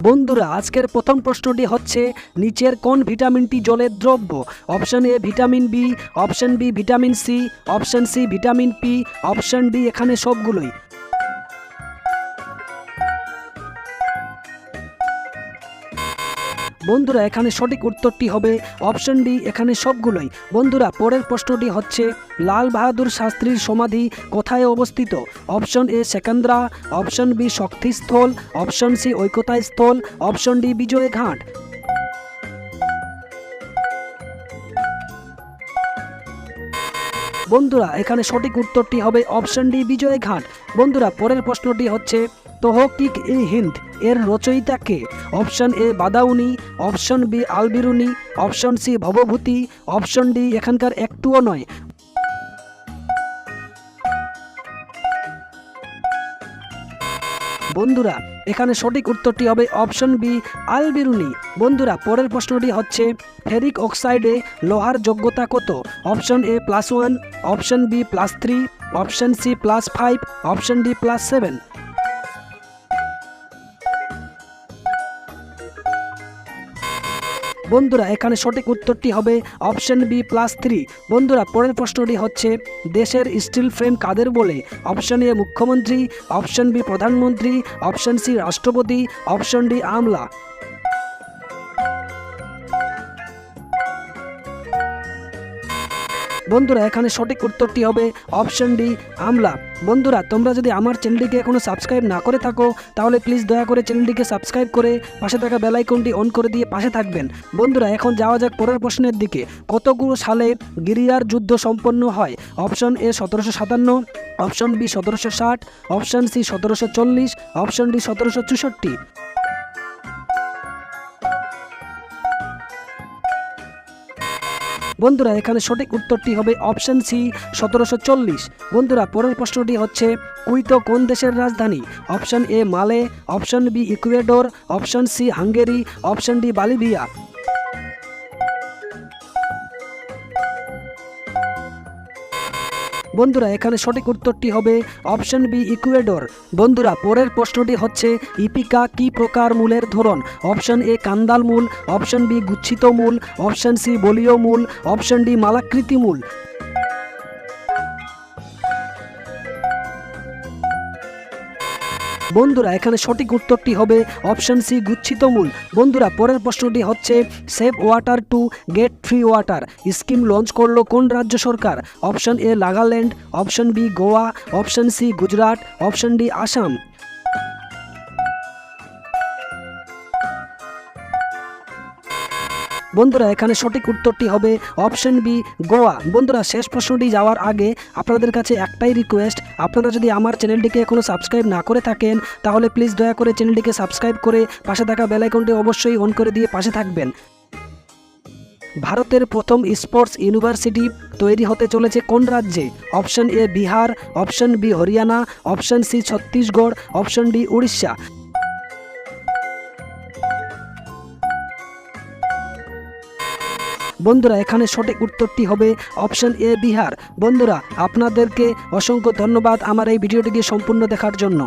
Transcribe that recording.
বন্ধুরা আজকের প্রথম প্রশ্নটি হচ্ছে নিচের কোন ভিটামিনটি জলের দ্রব্য? Option A vitamin B, option B vitamin C, option C vitamin P, option D এখানে সবগুলোই। বন্ধুরা এখানে সঠিক উত্তরটি হবে অপশন ডি এখানে সবগুলোই। বন্ধুরা পরের প্রশ্নটি হচ্ছে লাল বাহাদুর শাস্ত্রীর সমাধি কোথায় অবস্থিত? Option A Sikandra, option B Shaktisthal, option C Ekta Sthal, option D বিজয় ঘাট। বন্ধুরা এখানে সঠিক উত্তরটি হবে অপশন ডি বিজয় ঘাট। বন্ধুরা পরের প্রশ্নটি হচ্ছে তহকিক ই হিন্দ এর রচয়িতা কে? Option A Badauni, option B Alberuni, option C Bhavabhuti, option D এখানকার একটুও নয়। বন্ধুরা এখানে সঠিক উত্তরটি হবে অপশন বি আলবিরুনি। বন্ধুরা পরের প্রশ্নটি হচ্ছে ফেরিক অক্সাইডে লোহার যোগ্যতা কত? Option A +1, option B +3, option C +5, option D +7। বন্ধুরা এখানে সঠিক উত্তরটি হবে অপশন বি +3। বন্ধুরা পরের প্রশ্নটি হচ্ছে দেশের স্টিল ফ্রেম কাদের বলে? অপশন এ মুখ্যমন্ত্রী, অপশন বি প্রধানমন্ত্রী, অপশন সি রাষ্ট্রপতি, অপশন ডি আমলা। বন্ধুরা এখানে সঠিক উত্তরটি হবে অপশন ডি আমলা। বন্ধুরা তোমরা যদি আমার চ্যানেলটিকে এখনো সাবস্ক্রাইব না করে থাকো তাহলে প্লিজ দয়া করে চ্যানেলটিকে সাবস্ক্রাইব করে পাশে থাকা বেল আইকনটি অন করে দিয়ে পাশে থাকবেন। বন্ধুরা এখন যাওয়া যাক পরের প্রশ্নের দিকে। কতগুলো সালে গিরিয়ার যুদ্ধ সম্পন্ন হয়? Option A 1757, option B 1760, option C 1740, option D 1764। বন্ধুরা এখানে সঠিক উত্তরটি হবে অপশন সি 1740। বন্ধুরা পরের প্রশ্নটি হচ্ছে কুইতো কোন দেশের রাজধানী? Option A Male, option B Ecuador, option C Hungary, option D Bolivia. বন্ধুরা এখানে সঠিক উত্তরটি হবে অপশন বি ইকুয়েডর। বন্ধুরা পরের প্রশ্নটি হচ্ছে ইপিকা কি প্রকার মূলের ধরন? অপশন এ কান্দাল মূল, অপশন বি গুচ্ছিত মূল, অপশন সি বলীয় মূল, অপশন ডি মালাকৃতি মূল। বন্ধুরা এখানে সঠিক উত্তরটি হবে অপশন সি গুচ্ছিত মূল। বন্ধুরা পরের প্রশ্নটি হচ্ছে save water to get free water scheme launch করলো কোন রাজ্য সরকার? Option A Nagaland, option B Goa, option C Gujarat, option D Assam. বন্ধুরা এখানে সঠিক উত্তরটি হবে অপশন বি গোয়া। বন্ধুরা শেষ প্রশ্নটি যাওয়ার আগে আপনাদের কাছে একটাই রিকোয়েস্ট, আপনারা যদি আমার চ্যানেলটিকে এখনো সাবস্ক্রাইব না করে থাকেন তাহলে প্লিজ দয়া করে চ্যানেলটিকে সাবস্ক্রাইব করে পাশে থাকা বেল আইকনটি অবশ্যই অন করে দিয়ে পাশে থাকবেন। ভারতের প্রথম স্পোর্টস ইউনিভার্সিটি তৈরি হতে চলেছে কোন রাজ্যে? Option A Bihar, option B Haryana, option C Chhattisgarh, option D Orissa. বন্ধুরা এখানে সঠিক উত্তরটি হবে অপশন এ বিহার। বন্ধুরা আপনাদেরকে অসংখ্য ধন্যবাদ আমার এই ভিডিওটিকে সম্পূর্ণ দেখার জন্য।